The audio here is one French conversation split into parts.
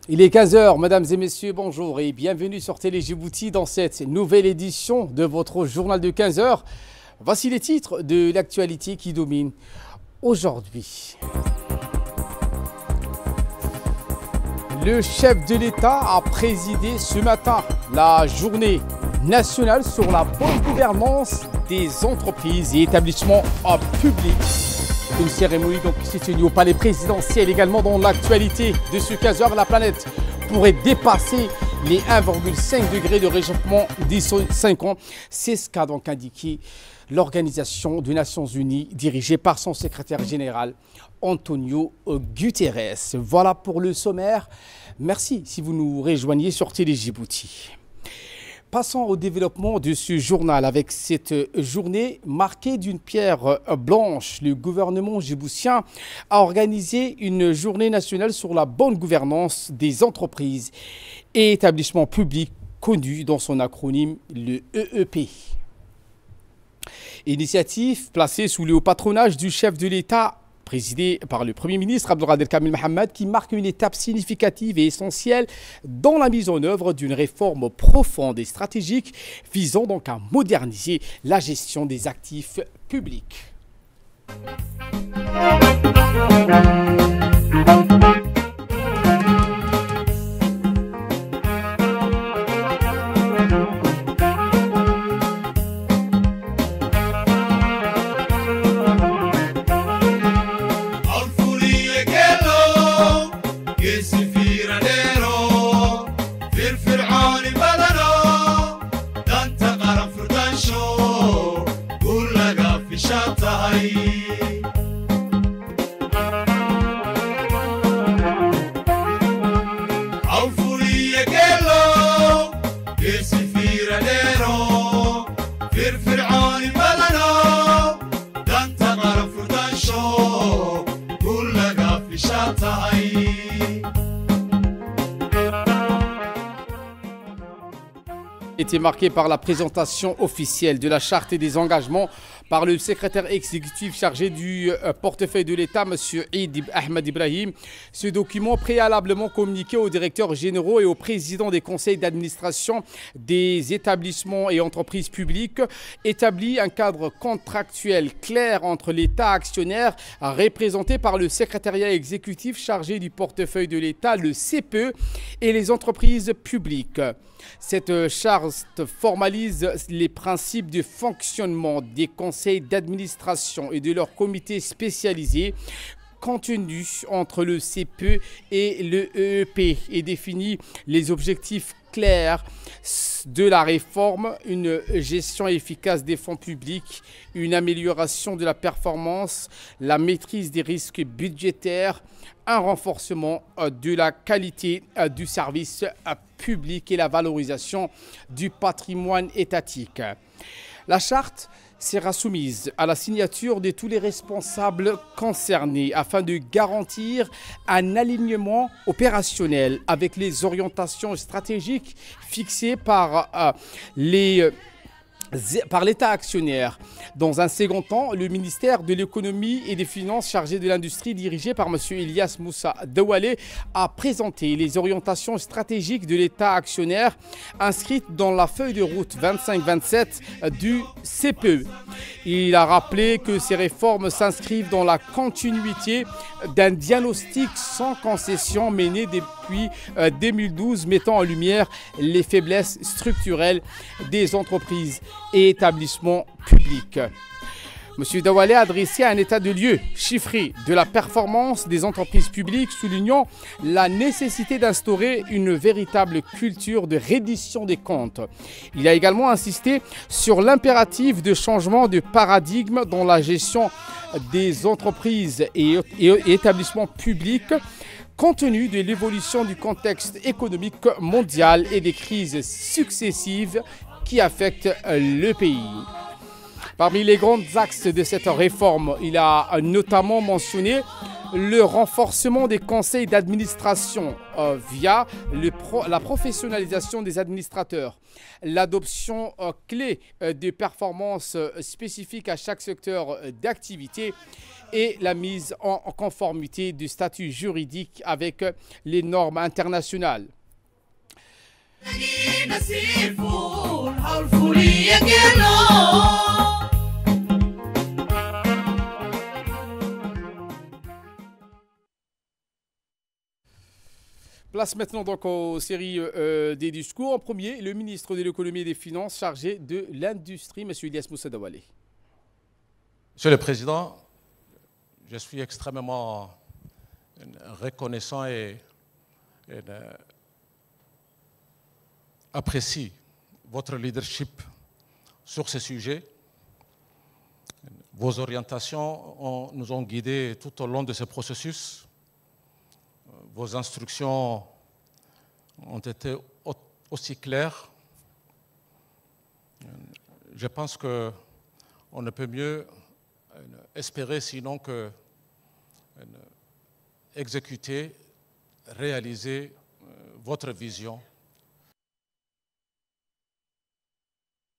Il est 15 heures, mesdames et messieurs, bonjour et bienvenue sur Télé Djibouti dans cette nouvelle édition de votre journal de 15 heures. Voici les titres de l'actualité qui domine aujourd'hui. Le chef de l'État a présidé ce matin la journée nationale sur la bonne gouvernance des entreprises et établissements publics. Une cérémonie donc qui s'est tenue au palais présidentiel. Également dans l'actualité de ce 15 heures, la planète pourrait dépasser les 1,5 degrés de réchauffement d'ici 5 ans. C'est ce qu'a donc indiqué l'Organisation des Nations Unies dirigée par son secrétaire général Antonio Guterres. Voilà pour le sommaire. Merci si vous nous rejoignez sur Télé Djibouti. Passons au développement de ce journal avec cette journée marquée d'une pierre blanche. Le gouvernement djiboutien a organisé une journée nationale sur la bonne gouvernance des entreprises et établissements publics connus dans son acronyme le EEP. Initiative placée sous le haut patronage du chef de l'État présidé par le Premier ministre Abdelkader Kamil Mohamed, qui marque une étape significative et essentielle dans la mise en œuvre d'une réforme profonde et stratégique visant donc à moderniser la gestion des actifs publics. Était marqué par la présentation officielle de la charte et des engagements par le secrétaire exécutif chargé du portefeuille de l'État, M. Eid Ahmed Ibrahim. Ce document préalablement communiqué aux directeurs généraux et aux présidents des conseils d'administration des établissements et entreprises publiques établit un cadre contractuel clair entre l'État actionnaire représenté par le secrétariat exécutif chargé du portefeuille de l'État, le CPE, et les entreprises publiques. Cette charte formalise les principes de fonctionnement des conseils d'administration et de leurs comités spécialisés contenus entre le CPE et le EEP et définit les objectifs clairs de la réforme, une gestion efficace des fonds publics, une amélioration de la performance, la maîtrise des risques budgétaires, un renforcement de la qualité du service public et la valorisation du patrimoine étatique. La charte sera soumise à la signature de tous les responsables concernés afin de garantir un alignement opérationnel avec les orientations stratégiques fixées par l'État actionnaire. Dans un second temps, le ministère de l'économie et des finances chargé de l'industrie dirigé par M. Elias Moussa Douale a présenté les orientations stratégiques de l'État actionnaire inscrites dans la feuille de route 25-27 du CPE. Il a rappelé que ces réformes s'inscrivent dans la continuité d'un diagnostic sans concession mené depuis 2012 mettant en lumière les faiblesses structurelles des entreprises et établissements publics. M. Douale a dressé un état de lieu chiffré de la performance des entreprises publiques, soulignant la nécessité d'instaurer une véritable culture de reddition des comptes. Il a également insisté sur l'impératif de changement de paradigme dans la gestion des entreprises et établissements publics, compte tenu de l'évolution du contexte économique mondial et des crises successives qui affectent le pays. Parmi les grands axes de cette réforme, il a notamment mentionné le renforcement des conseils d'administration via la professionnalisation des administrateurs, l'adoption clé de performances spécifiques à chaque secteur d'activité et la mise en conformité du statut juridique avec les normes internationales. Place maintenant donc aux séries des discours. En premier, le ministre de l'économie et des finances chargé de l'industrie, M. Ilyas Moussa Dawalé. Monsieur le Président, je suis extrêmement reconnaissant et apprécie votre leadership sur ce sujet. Vos orientations nous ont guidés tout au long de ce processus. Vos instructions ont été aussi claires. Je pense qu'on ne peut mieux espérer sinon que exécuter, réaliser votre vision.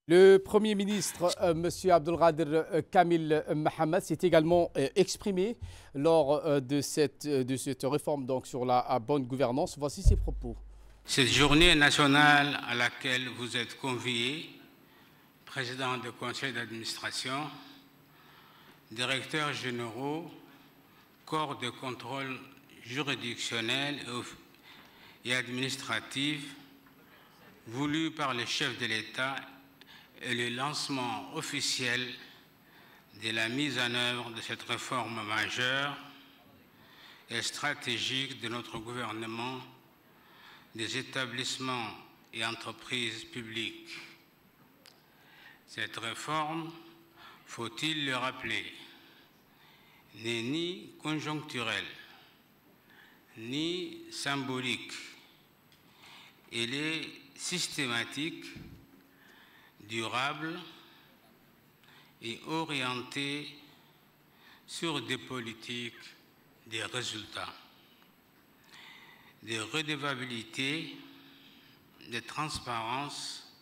Le Premier ministre, M. Abdelkader Kamil Mohamed, s'est également exprimé lors de cette réforme donc, sur la bonne gouvernance. Voici ses propos. Cette journée nationale à laquelle vous êtes conviés, président du conseil d'administration, directeurs généraux, corps de contrôle juridictionnel et administratif, voulu par le chef de l'État et le lancement officiel de la mise en œuvre de cette réforme majeure et stratégique de notre gouvernement, des établissements et entreprises publiques. Cette réforme, faut-il le rappeler, n'est ni conjoncturelle, ni symbolique. Elle est systématique, durable et orientée sur des politiques, des résultats, de redevabilité, de transparence.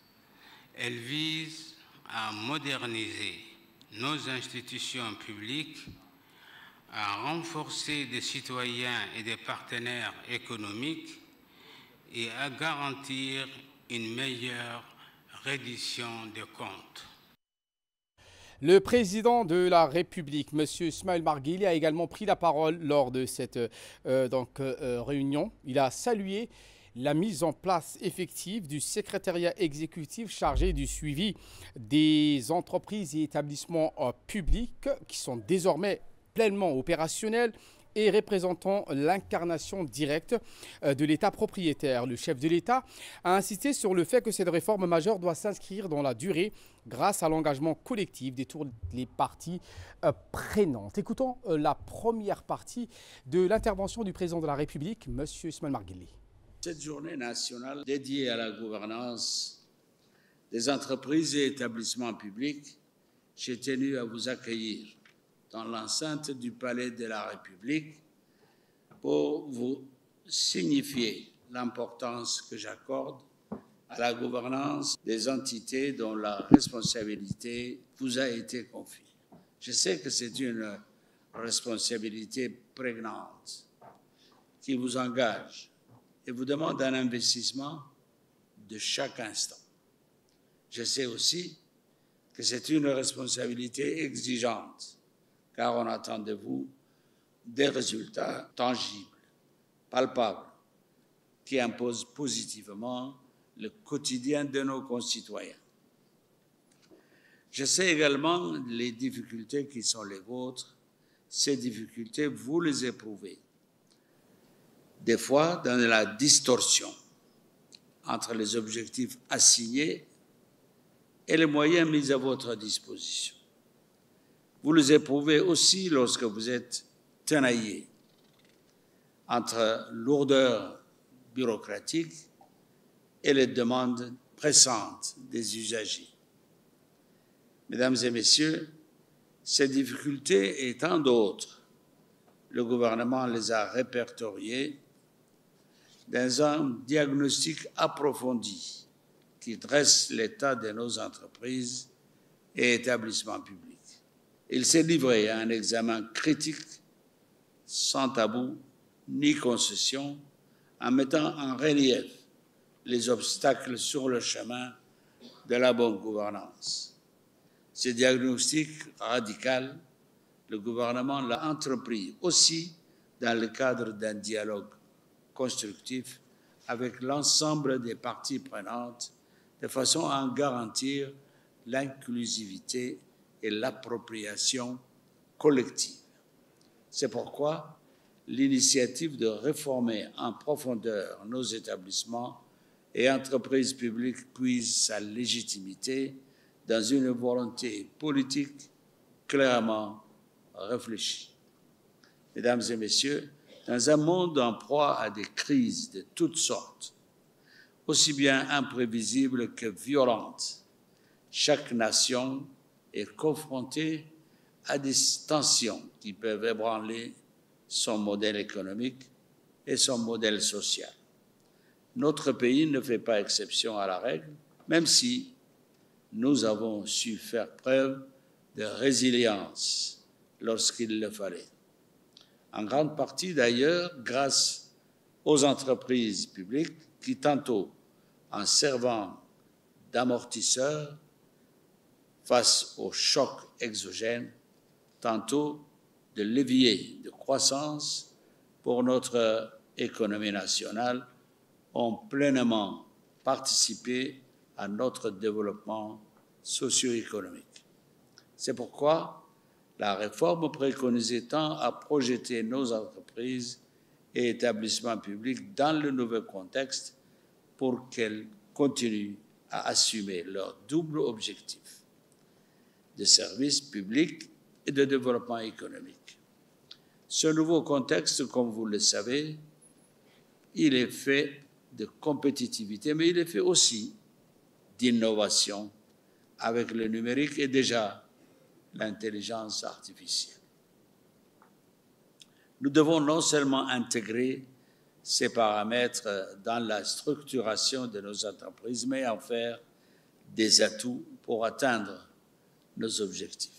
Elle vise à moderniser nos institutions publiques, à renforcer des citoyens et des partenaires économiques et à garantir une meilleure reddition des comptes. Le président de la République, M. Ismaël Marguili, a également pris la parole lors de cette réunion. Il a salué la mise en place effective du secrétariat exécutif chargé du suivi des entreprises et établissements publics qui sont désormais pleinement opérationnels et représentant l'incarnation directe de l'État propriétaire. Le chef de l'État a insisté sur le fait que cette réforme majeure doit s'inscrire dans la durée grâce à l'engagement collectif de toutes les parties prenantes. Écoutons la première partie de l'intervention du président de la République, M. Ismaël Marguili. Cette journée nationale dédiée à la gouvernance des entreprises et établissements publics, j'ai tenu à vous accueillir dans l'enceinte du Palais de la République pour vous signifier l'importance que j'accorde à la gouvernance des entités dont la responsabilité vous a été confiée. Je sais que c'est une responsabilité prégnante qui vous engage et vous demande un investissement de chaque instant. Je sais aussi que c'est une responsabilité exigeante, car on attend de vous des résultats tangibles, palpables, qui imposent positivement le quotidien de nos concitoyens. Je sais également les difficultés qui sont les vôtres. Ces difficultés, vous les éprouvez. Des fois, dans la distorsion entre les objectifs assignés et les moyens mis à votre disposition. Vous les éprouvez aussi lorsque vous êtes tenaillé entre lourdeur bureaucratique et les demandes pressantes des usagers. Mesdames et messieurs, ces difficultés et tant d'autres, le gouvernement les a répertoriées dans un diagnostic approfondi qui dresse l'état de nos entreprises et établissements publics. Il s'est livré à un examen critique, sans tabou ni concession, en mettant en relief les obstacles sur le chemin de la bonne gouvernance. Ce diagnostic radical, le gouvernement l'a entrepris aussi dans le cadre d'un dialogue constructif avec l'ensemble des parties prenantes, de façon à en garantir l'inclusivité et l'appropriation collective. C'est pourquoi l'initiative de réformer en profondeur nos établissements et entreprises publiques puise sa légitimité dans une volonté politique clairement réfléchie. Mesdames et messieurs, dans un monde en proie à des crises de toutes sortes, aussi bien imprévisibles que violentes, chaque nation est confrontée à des tensions qui peuvent ébranler son modèle économique et son modèle social. Notre pays ne fait pas exception à la règle, même si nous avons su faire preuve de résilience lorsqu'il le fallait. En grande partie d'ailleurs grâce aux entreprises publiques qui, tantôt en servant d'amortisseurs face aux chocs exogènes, tantôt de levier de croissance pour notre économie nationale, ont pleinement participé à notre développement socio-économique. C'est pourquoi la réforme préconisée tend à projeter nos entreprises et établissements publics dans le nouveau contexte pour qu'elles continuent à assumer leur double objectif de service public et de développement économique. Ce nouveau contexte, comme vous le savez, il est fait de compétitivité, mais il est fait aussi d'innovation avec le numérique et déjà l'intelligence artificielle. Nous devons non seulement intégrer ces paramètres dans la structuration de nos entreprises, mais en faire des atouts pour atteindre nos objectifs.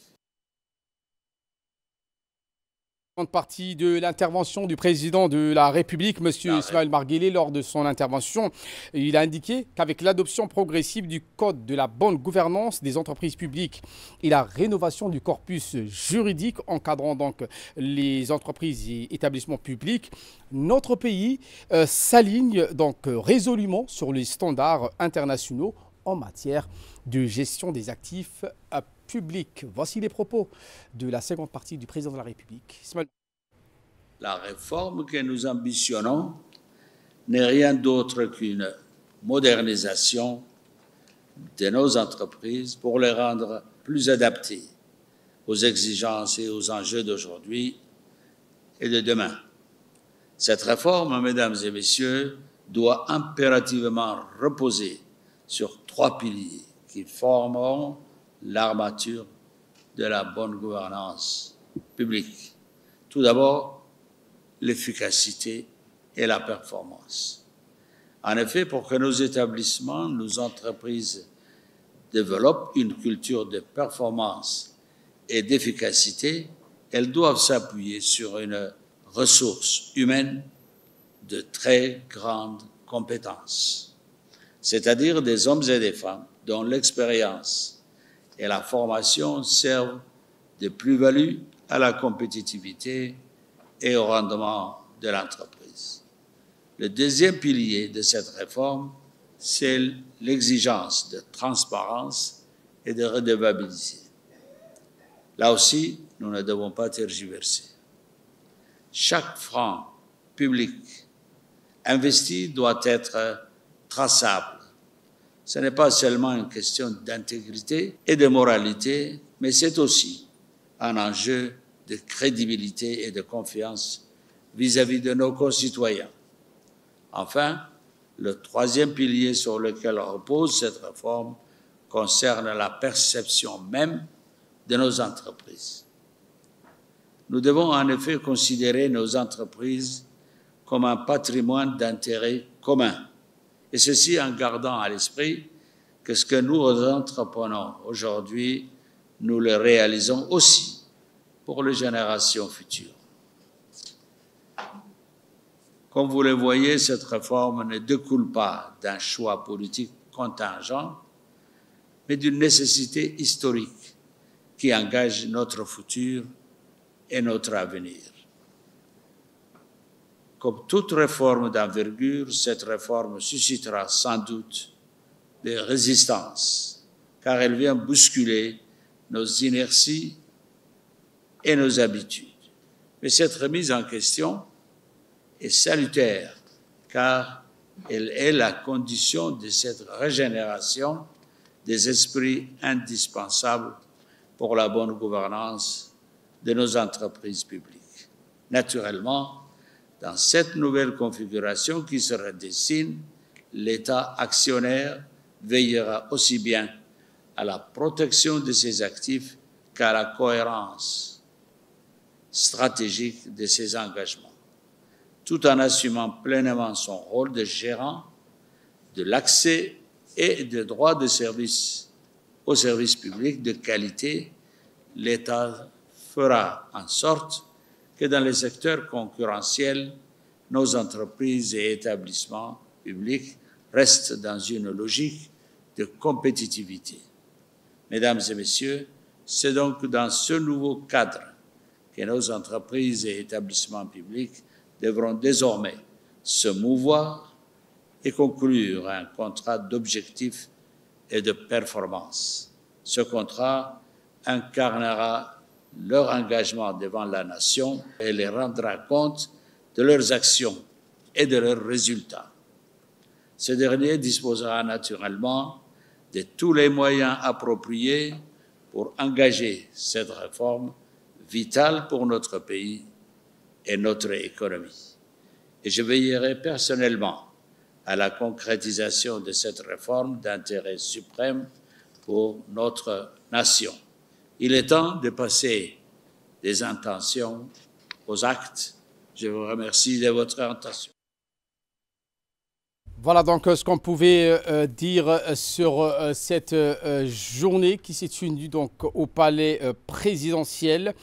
Partie de l'intervention du président de la République, M. Ismaël Marguelé. Lors de son intervention, il a indiqué qu'avec l'adoption progressive du Code de la bonne gouvernance des entreprises publiques et la rénovation du corpus juridique encadrant donc les entreprises et établissements publics, notre pays s'aligne donc résolument sur les standards internationaux en matière de gestion des actifs public. Voici les propos de la seconde partie du président de la République. La réforme que nous ambitionnons n'est rien d'autre qu'une modernisation de nos entreprises pour les rendre plus adaptées aux exigences et aux enjeux d'aujourd'hui et de demain. Cette réforme, mesdames et messieurs, doit impérativement reposer sur 3 piliers qui formeront l'armature de la bonne gouvernance publique. Tout d'abord, l'efficacité et la performance. En effet, pour que nos établissements, nos entreprises développent une culture de performance et d'efficacité, elles doivent s'appuyer sur une ressource humaine de très grande compétence, c'est-à-dire des hommes et des femmes dont l'expérience et la formation servent de plus-value à la compétitivité et au rendement de l'entreprise. Le deuxième pilier de cette réforme, c'est l'exigence de transparence et de redevabilité. Là aussi, nous ne devons pas tergiverser. Chaque franc public investi doit être traçable. Ce n'est pas seulement une question d'intégrité et de moralité, mais c'est aussi un enjeu de crédibilité et de confiance vis-à-vis de nos concitoyens. Enfin, le troisième pilier sur lequel repose cette réforme concerne la perception même de nos entreprises. Nous devons en effet considérer nos entreprises comme un patrimoine d'intérêt commun, et ceci en gardant à l'esprit que ce que nous entreprenons aujourd'hui, nous le réalisons aussi pour les générations futures. Comme vous le voyez, cette réforme ne découle pas d'un choix politique contingent, mais d'une nécessité historique qui engage notre futur et notre avenir. Comme toute réforme d'envergure, cette réforme suscitera sans doute des résistances, car elle vient bousculer nos inerties et nos habitudes. Mais cette remise en question est salutaire, car elle est la condition de cette régénération des esprits indispensables pour la bonne gouvernance de nos entreprises publiques. Naturellement, dans cette nouvelle configuration qui se redessine, l'État actionnaire veillera aussi bien à la protection de ses actifs qu'à la cohérence stratégique de ses engagements, tout en assumant pleinement son rôle de gérant de l'accès et des droits de service aux services publics de qualité. L'État fera en sorte que dans les secteurs concurrentiels, nos entreprises et établissements publics restent dans une logique de compétitivité. Mesdames et messieurs, c'est donc dans ce nouveau cadre que nos entreprises et établissements publics devront désormais se mouvoir et conclure un contrat d'objectifs et de performance. Ce contrat incarnera leur engagement devant la nation et les rendra compte de leurs actions et de leurs résultats. Ce dernier disposera naturellement de tous les moyens appropriés pour engager cette réforme vitale pour notre pays et notre économie. Et je veillerai personnellement à la concrétisation de cette réforme d'intérêt suprême pour notre nation. Il est temps de passer des intentions aux actes. Je vous remercie de votre attention. Voilà donc ce qu'on pouvait dire sur cette journée qui s'est tenue donc au palais présidentiel.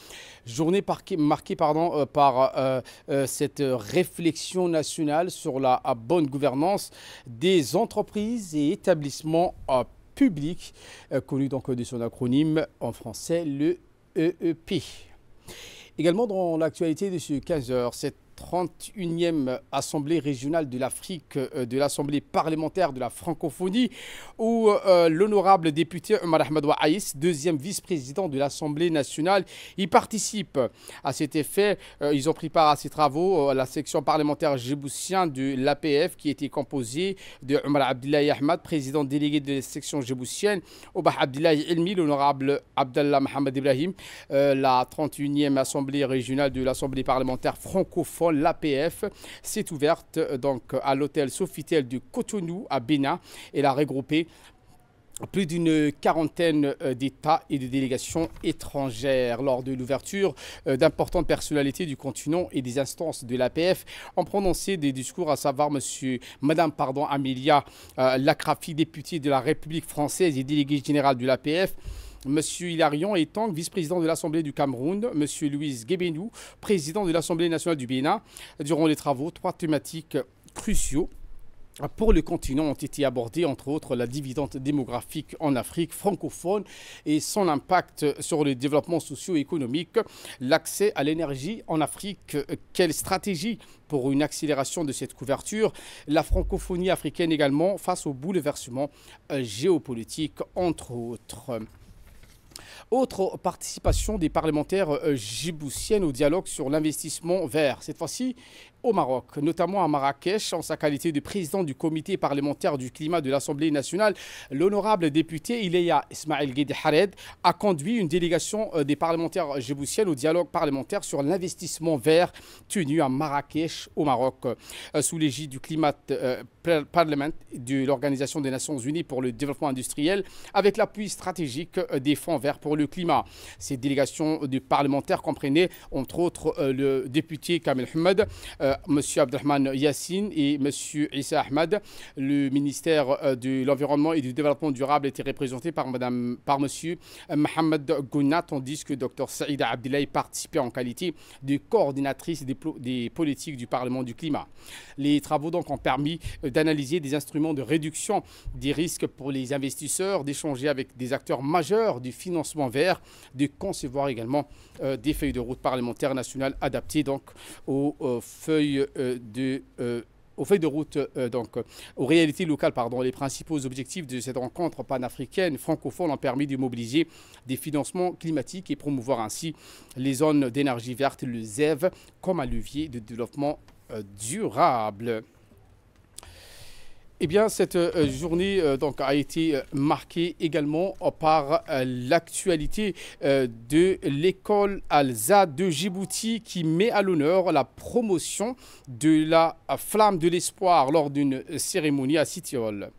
Journée marquée par cette réflexion nationale sur la bonne gouvernance des entreprises et établissements publics, connu donc de son acronyme en français, le EEP. Également dans l'actualité de ce 15h, cette 31e Assemblée régionale de l'Afrique, de l'Assemblée parlementaire de la francophonie, où l'honorable député Omar Ahmed Aïs, deuxième vice-président de l'Assemblée nationale, y participe. À cet effet, ils ont pris part à ces travaux, la section parlementaire djiboutienne de l'APF, qui était composée de Omar Abdillahi Ahmed, président délégué de la section djiboutienne, Obah Abdillahi Ilmi, l'honorable Abdallah Mohamed Ibrahim, la 31e Assemblée régionale de l'Assemblée parlementaire francophone, l'APF, s'est ouverte donc à l'hôtel Sofitel de Cotonou à Bénin. Elle a regroupé plus d'une quarantaine d'États et de délégations étrangères. Lors de l'ouverture, d'importantes personnalités du continent et des instances de l'APF ont prononcé des discours, à savoir Madame Amélia Lacrafi, députée de la République française et déléguée générale de l'APF, Monsieur Hilarion Etang, vice-président de l'Assemblée du Cameroun, Monsieur Louis Guébénou, président de l'Assemblée nationale du Bénin. Durant les travaux, 3 thématiques cruciaux pour le continent ont été abordées, entre autres la dividende démographique en Afrique francophone et son impact sur le développement socio-économique, l'accès à l'énergie en Afrique, quelle stratégie pour une accélération de cette couverture, la francophonie africaine également face au bouleversement géopolitique, entre autres. Autre participation des parlementaires djiboutiennes au dialogue sur l'investissement vert, cette fois-ci au Maroc, notamment à Marrakech, en sa qualité de président du comité parlementaire du climat de l'Assemblée nationale. L'honorable député Ileya Ismaël Guédi Hared a conduit une délégation des parlementaires djiboutiennes au dialogue parlementaire sur l'investissement vert tenu à Marrakech au Maroc, sous l'égide du Climate Parliament de l'Organisation des Nations Unies pour le développement industriel, avec l'appui stratégique des fonds verts pour le climat. Ces délégations de parlementaires comprenaient entre autres le député Kamel Ahmed, M. Abdelrahman Yassine et M. Issa Ahmad. Le ministère de l'Environnement et du Développement durable était représenté par M. Mohamed Gouna, tandis que Dr Saïda Abdillahi participait en qualité de coordinatrice des politiques du Parlement du climat. Les travaux donc ont permis d'analyser des instruments de réduction des risques pour les investisseurs, d'échanger avec des acteurs majeurs du financement vert, de concevoir également des feuilles de route parlementaires nationales adaptées donc aux feuilles de route, aux réalités locales. Les principaux objectifs de cette rencontre panafricaine francophone ont permis de mobiliser des financements climatiques et promouvoir ainsi les zones d'énergie verte, le ZEV, comme un levier de développement durable. Eh bien, cette journée a été marquée également par l'actualité de l'école Al-Zad de Djibouti qui met à l'honneur la promotion de la flamme de l'espoir lors d'une cérémonie à Sitiol.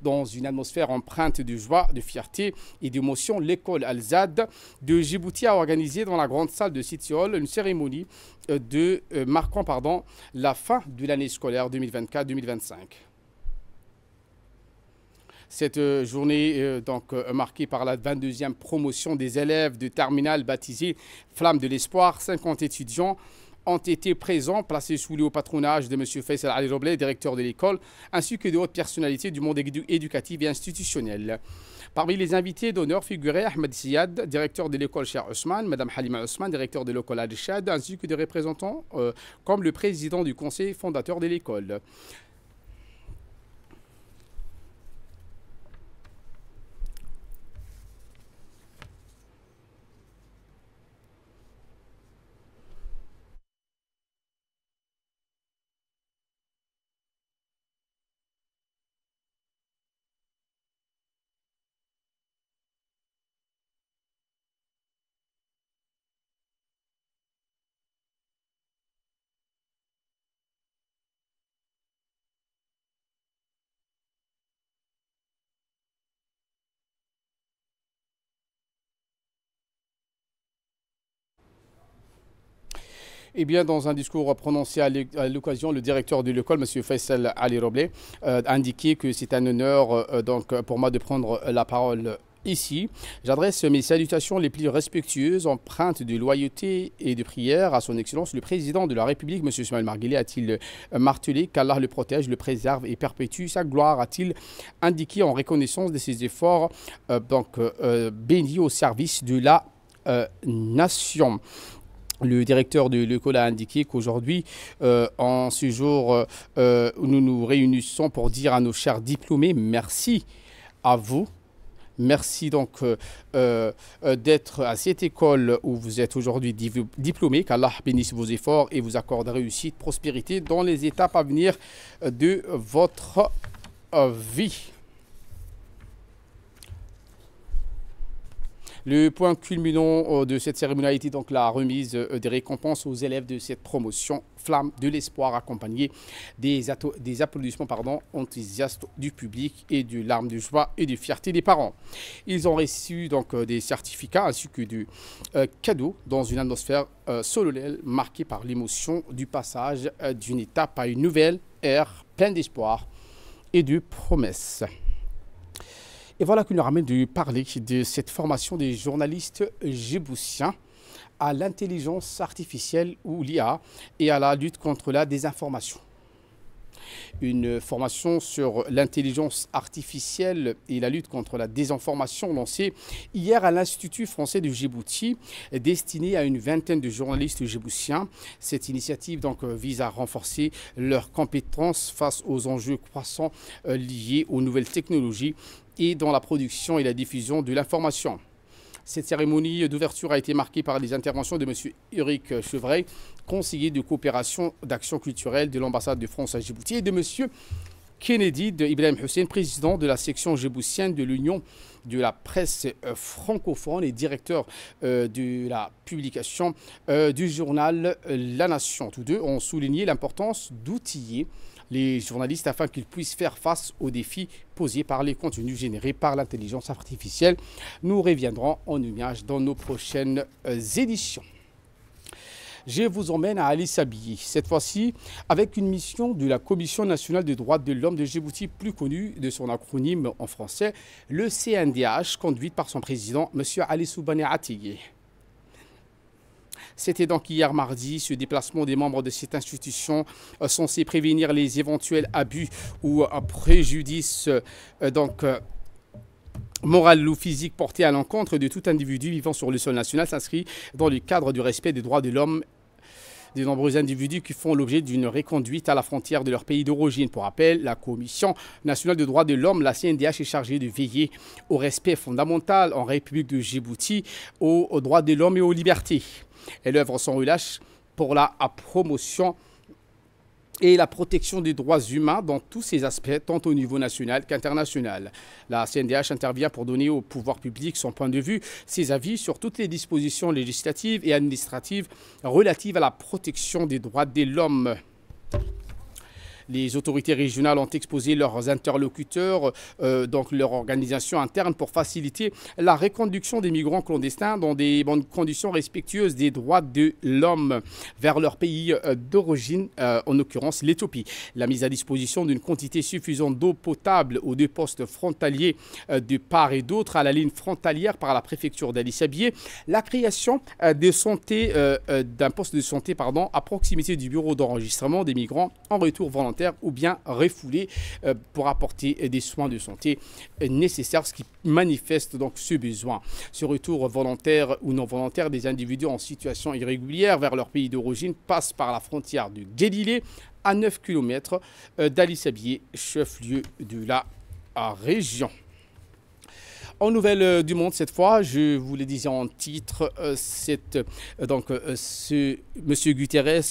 Dans une atmosphère empreinte de joie, de fierté et d'émotion, l'école Al-Zad de Djibouti a organisé dans la grande salle de Sitiol une cérémonie marquant la fin de l'année scolaire 2024-2025. Cette journée marquée par la 22e promotion des élèves de terminale baptisée Flamme de l'Espoir, 50 étudiants ont été présents, placés sous le haut patronage de M. Faisal Ali Robleh, directeur de l'école, ainsi que de hautes personnalités du monde éducatif et institutionnel. Parmi les invités d'honneur figuraient Ahmed Siad, directeur de l'école Cheikh Ousmane, Mme Halima Ousmane, directeur de l'école Al-Shad, ainsi que des représentants comme le président du conseil fondateur de l'école. Eh bien, dans un discours prononcé à l'occasion, le directeur de l'école, M. Faisal Ali Robleh, a indiqué que c'est un honneur pour moi de prendre la parole ici. J'adresse mes salutations les plus respectueuses, empreintes de loyauté et de prière à son Excellence, le Président de la République, M. Ismaël Marguerite, a-t-il martelé qu'Allah le protège, le préserve et perpétue sa gloire, a-t-il indiqué en reconnaissance de ses efforts bénis au service de la nation. Le directeur de l'école a indiqué qu'aujourd'hui, en ce jour où nous nous réunissons pour dire à nos chers diplômés, merci à vous. Merci donc d'être à cette école où vous êtes aujourd'hui diplômés. Qu'Allah bénisse vos efforts et vous accorde réussite, prospérité dans les étapes à venir de votre vie. Le point culminant de cette cérémonie a été donc la remise des récompenses aux élèves de cette promotion Flamme de l'Espoir, accompagnée des applaudissements enthousiastes du public et de larmes de joie et de fierté des parents. Ils ont reçu donc des certificats ainsi que des cadeaux dans une atmosphère solennelle marquée par l'émotion du passage d'une étape à une nouvelle ère pleine d'espoir et de promesses. Et voilà qui nous ramène de parler de cette formation des journalistes djiboutiens à l'intelligence artificielle ou l'IA et à la lutte contre la désinformation. Une formation sur l'intelligence artificielle et la lutte contre la désinformation lancée hier à l'Institut français de Djibouti, destinée à une vingtaine de journalistes djiboutiens. Cette initiative vise à renforcer leurs compétences face aux enjeux croissants liés aux nouvelles technologies et dans la production et la diffusion de l'information. Cette cérémonie d'ouverture a été marquée par les interventions de M. Eric Chevray, conseiller de coopération d'action culturelle de l'ambassade de France à Djibouti, et de M. Kennedy Ibrahim Hussein, président de la section djiboutienne de l'Union de la presse francophone et directeur de la publication du journal La Nation. Tous deux ont souligné l'importance d'outiller les journalistes afin qu'ils puissent faire face aux défis posés par les contenus générés par l'intelligence artificielle. Nous reviendrons en image dans nos prochaines éditions. Je vous emmène à Ali Sabihi, cette fois-ci avec une mission de la Commission nationale des droits de l'homme de Djibouti, plus connue de son acronyme en français, le CNDH, conduite par son président, M. Ali Soubani Attiye. C'était donc hier mardi, ce déplacement des membres de cette institution censé prévenir les éventuels abus ou préjudices moral ou physique porté à l'encontre de tout individu vivant sur le sol national s'inscrit dans le cadre du respect des droits de l'homme de nombreux individus qui font l'objet d'une reconduite à la frontière de leur pays d'origine. Pour rappel, la Commission nationale des droits de l'homme, la CNDH, est chargée de veiller au respect fondamental en République de Djibouti, aux droits de l'homme et aux libertés. Elle œuvre sans relâche pour la promotion et la protection des droits humains dans tous ses aspects, tant au niveau national qu'international. La CNDH intervient pour donner au pouvoir public son point de vue, ses avis sur toutes les dispositions législatives et administratives relatives à la protection des droits de l'homme. Les autorités régionales ont exposé leurs interlocuteurs, donc leur organisation interne, pour faciliter la reconduction des migrants clandestins dans des bonnes conditions respectueuses des droits de l'homme vers leur pays d'origine, en l'occurrence l'Éthiopie. La mise à disposition d'une quantité suffisante d'eau potable aux deux postes frontaliers de part et d'autre à la ligne frontalière par la préfecture d'Ali Sabihi, la création d'un poste de santé à proximité du bureau d'enregistrement des migrants en retour volontaire ou bien refoulés pour apporter des soins de santé nécessaires, ce qui manifeste donc ce besoin. Ce retour volontaire ou non volontaire des individus en situation irrégulière vers leur pays d'origine passe par la frontière de Guédilé, à 9 km d'Ali Sabihi, chef-lieu de la région. En nouvelle du monde, cette fois, je vous le disais en titre, ce monsieur Guterres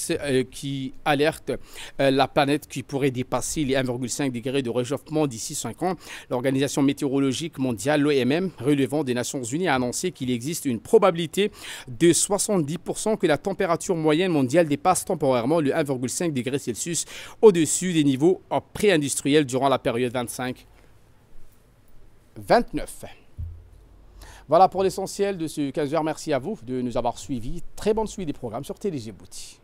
qui alerte la planète qui pourrait dépasser les 1,5 degrés de réchauffement d'ici 5 ans. L'Organisation météorologique mondiale, l'OMM, relevant des Nations Unies, a annoncé qu'il existe une probabilité de 70% que la température moyenne mondiale dépasse temporairement le 1,5 degrés Celsius au-dessus des niveaux pré-industriels durant la période 25-29. Voilà pour l'essentiel de ce 15h. Merci à vous de nous avoir suivis. Très bonne suite des programmes sur Télé Djibouti.